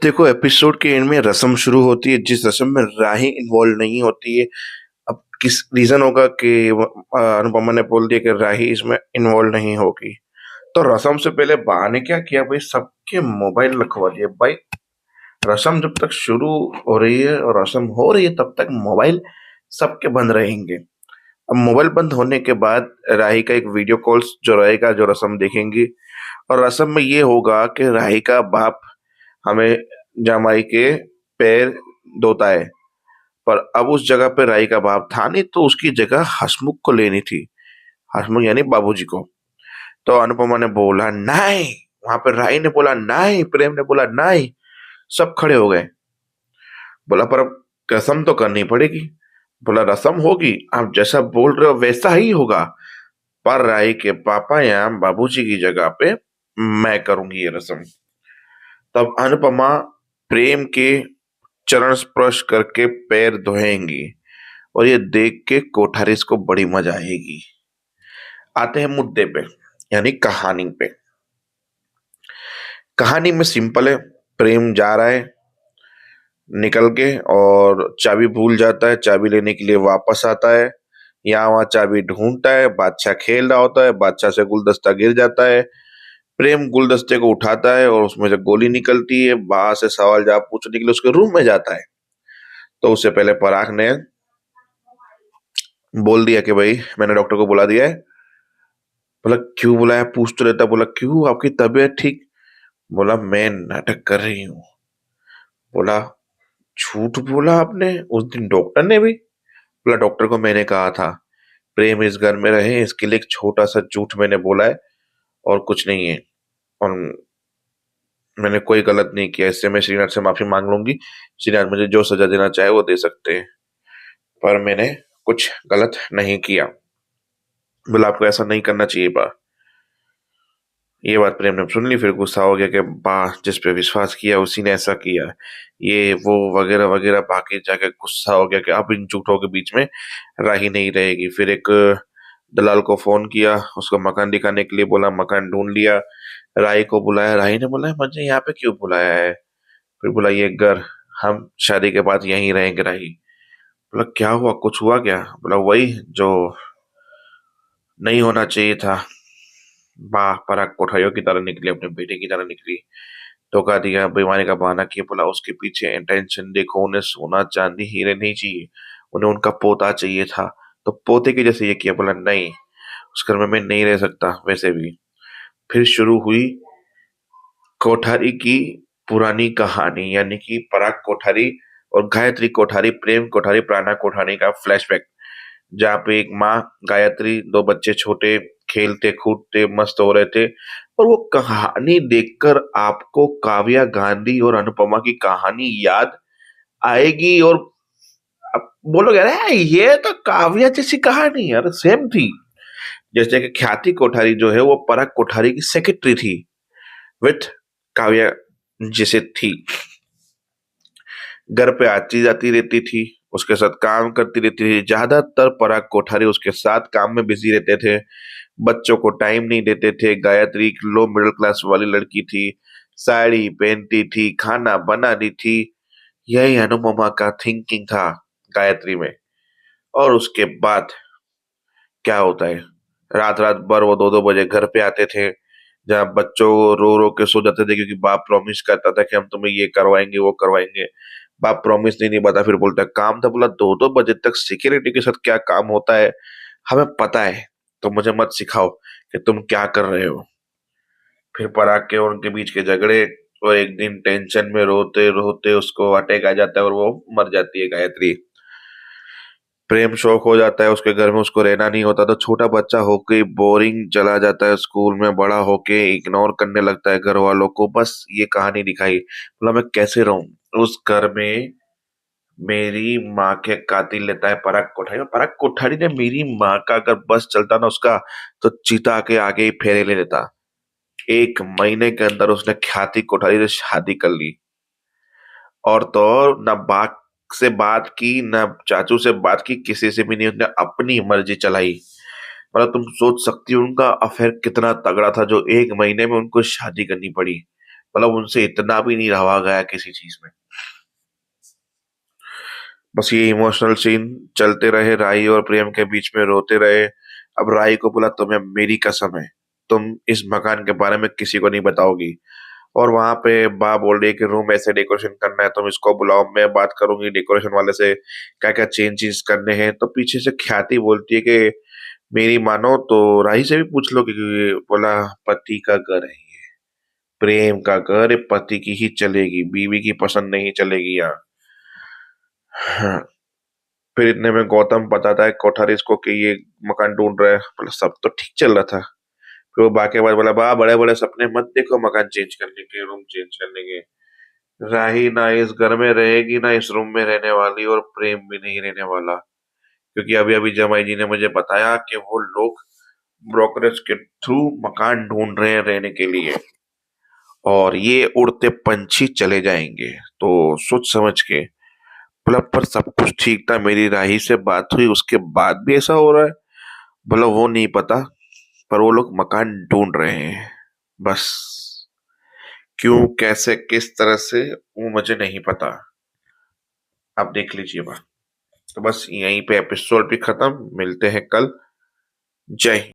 देखो एपिसोड के एंड में रस्म शुरू होती है जिस रस्म में राही इन्वॉल्व नहीं होती है। अब किस रीजन होगा कि अनुपमा ने बोल दिया कि राही इसमें इन्वॉल्व नहीं होगी। तो रस्म से पहले बा ने क्या किया भाई, सबके मोबाइल रखवा दिए भाई। रस्म जब तक शुरू हो रही है और रस्म हो रही है तब तक मोबाइल सबके बंद रहेंगे। अब मोबाइल बंद होने के बाद राही का एक वीडियो कॉल्स जो रहेगा, जो रस्म देखेंगी। और रस्म में ये होगा कि राही का बाप हमें जमाई के पैर धोता है। पर अब उस जगह पे राही का बाप था नहीं, तो उसकी जगह हसमुख को लेनी थी। हसमुख यानी बाबूजी को। तो अनुपमा ने बोला नहीं, वहां पे राही ने बोला नहीं, प्रेम ने बोला नहीं, सब खड़े हो गए। बोला पर अब कसम तो करनी पड़ेगी। बोला रसम होगी, आप जैसा बोल रहे हो वैसा ही होगा, पर राही के पापा या बाबूजी की जगह पे मैं करूंगी ये रसम। तब अनुपमा प्रेम के चरण स्पर्श करके पैर धोएंगी और ये देख के कोठारिस को बड़ी मजा आएगी। आते हैं मुद्दे पे, यानी कहानी पे। कहानी में सिंपल है। प्रेम जा रहा है निकल के और चाबी भूल जाता है। चाबी लेने के लिए वापस आता है। यहाँ वहां चाबी ढूंढता है। बादशाह खेल रहा होता है, बादशाह से गुलदस्ता गिर जाता है। प्रेम गुलदस्ते को उठाता है और उसमें से गोली निकलती है। बाहर से सवाल जवाब पूछने के लिए उसके रूम में जाता है। तो उससे पहले पराग ने बोल दिया कि भाई मैंने डॉक्टर को बुला दिया है। बोला क्यों बुलाया, पूछ तो लेता। बोला क्यों, आपकी तबीयत ठीक? बोला मैं नाटक कर रही हूँ। बोला झूठ बोला आपने उस दिन डॉक्टर ने भी? बोला डॉक्टर को मैंने कहा था प्रेम इस घर में रहे, इसके लिए एक छोटा सा झूठ मैंने बोला है और कुछ नहीं है। और मैंने कोई गलत नहीं किया। इससे मैं श्रीनाथ से माफी मांग लूंगी। श्रीनाथ मुझे जो सजा देना चाहे वो दे सकते हैं, पर मैंने कुछ गलत नहीं किया। बोला आपको ऐसा नहीं करना चाहिए बा। ये बात प्रेम ने सुन ली, फिर गुस्सा हो गया कि बा जिस पे विश्वास किया उसी ने ऐसा किया, ये वो वगैरह वगैरह। बाकी जाके गुस्सा हो गया कि अब इन झूठों के बीच में राही नहीं रहेगी। फिर एक दलाल को फोन किया, उसको मकान दिखाने के लिए बोला। मकान ढूंढ लिया। राही को बुलाया। राही ने बोला मुझे यहाँ पे क्यों बुलाया है? फिर बोला ये घर, हम शादी के बाद यहीं रहेंगे। राही बोला क्या हुआ, कुछ हुआ क्या? बोला वही जो नहीं होना चाहिए था। वाह, पराग कोठारियों की तरह निकली, अपने बेटे की तरह निकली। धोखा दिया, बेईमानी का बहाना किया। बोला उसके पीछे इंटेंशन देखो, उन्हें सोना चांदी हीरे नहीं चाहिए, उन्हें उनका पोता चाहिए था। तो पोते के जैसे ये किया। बोला नहीं, उस घर में मैं नहीं रह सकता वैसे भी। फिर शुरू हुई कोठारी की पुरानी कहानी, यानी कि पराग कोठारी और गायत्री कोठारी, प्रेम कोठारी, प्राणा कोठारी का फ्लैशबैक। जहाँ पे एक माँ गायत्री, दो बच्चे छोटे खेलते कूदते मस्त हो रहे थे। और वो कहानी देखकर आपको काव्या गांधी और अनुपमा की कहानी याद आएगी और आप बोलोगे अरे ये तो काव्या जैसी कहानी यार, सेम थी। जैसे कि ख्याति कोठारी जो है वो पराग कोठारी की सेक्रेटरी थी, विथ काव्या जैसे थी। घर पे आती जाती रहती थी, उसके साथ काम करती रहती थी। ज्यादातर पराग कोठारी उसके साथ काम में बिजी रहते थे, बच्चों को टाइम नहीं देते थे। गायत्री एक लो मिडिल क्लास वाली लड़की थी, साड़ी पहनती थी, खाना बनाती थी। यही अनुपमा का थिंकिंग था गायत्री में। और उसके बाद क्या होता है, रात रात भर वो 2-2 बजे घर पे आते थे, जहाँ बच्चों रो रो के सो जाते थे, क्योंकि बाप प्रॉमिस करता था कि हम तुम्हें ये करवाएंगे वो करवाएंगे। बाप प्रॉमिस नहीं निभाता, फिर बोलता काम था। बोला 2-2 बजे तक सिक्योरिटी के साथ क्या काम होता है हमें पता है, तो मुझे मत सिखाओ कि तुम क्या कर रहे हो। फिर पराग के और उनके बीच के झगड़े, और एक दिन टेंशन में रोते रोते उसको अटैक आ जाता है और वो मर जाती है गायत्री। प्रेम शौक हो जाता है, उसके घर में उसको रहना नहीं होता। तो छोटा बच्चा होके बोरिंग चला जाता है स्कूल में, बड़ा होके इग्नोर करने लगता है घर वालों को। बस ये कहानी दिखाई। बोला मैं कैसे रहूं उस घर में, मेरी माँ के कातिल लेता है पराग कोठारी। और पराग कोठारी ने मेरी माँ का अगर बस चलता ना उसका, तो चिता के आगे ही फेरे ले लेता। 1 महीने के अंदर उसने ख्याति कोठारी से शादी कर ली। और तो और न बाप से बात की, न चाचू से बात की, किसी से भी नहीं, उसने अपनी मर्जी चलाई। मतलब तुम सोच सकती हो उनका अफेयर कितना तगड़ा था, जो 1 महीने में उनको शादी करनी पड़ी। मतलब उनसे इतना भी नहीं रहा गया किसी चीज में। बस ये इमोशनल सीन चलते रहे, राही और प्रेम के बीच में रोते रहे। अब राही को बोला, तुम्हें मेरी कसम है, तुम इस मकान के बारे में किसी को नहीं बताओगी। और वहां पे बा बोल रही है कि रूम ऐसे डेकोरेशन करना है, तुम इसको बुलाओ, मैं बात करूंगी डेकोरेशन वाले से क्या क्या चेंजेस करने हैं। तो पीछे से ख्याति बोलती है कि मेरी मानो तो राही से भी पूछ लो, क्योंकि बोला पति का घर है ये, प्रेम का घर है, पति की ही चलेगी, बीवी की पसंद नहीं चलेगी यहाँ। हाँ। फिर इतने में गौतम बताता है कोठारीज को कि ये मकान ढूंढ रहा है। बोला सब तो ठीक चल रहा था। फिर वो बाकी बात बोला, बा बड़े बड़े सपने मत देखो मकान चेंज करने के, रूम चेंज करने के। राही ना इस घर में रहेगी, ना इस रूम में रहने वाली, और प्रेम भी नहीं रहने वाला। क्योंकि अभी अभी जमाई जी ने मुझे बताया कि वो लोग ब्रोकरेज के थ्रू मकान ढूंढ रहे हैं रहने के लिए, और ये उड़ते पंछी चले जाएंगे। तो सोच समझ के, मतलब पर सब कुछ ठीक था, मेरी राही से बात हुई उसके बाद भी ऐसा हो रहा है। बोला वो नहीं पता, पर वो लोग मकान ढूंढ रहे हैं। बस क्यों, कैसे, किस तरह से, वो मुझे नहीं पता। आप देख लीजिए बस। तो बस यहीं पे एपिसोड भी खत्म, मिलते हैं कल। जय हिंद।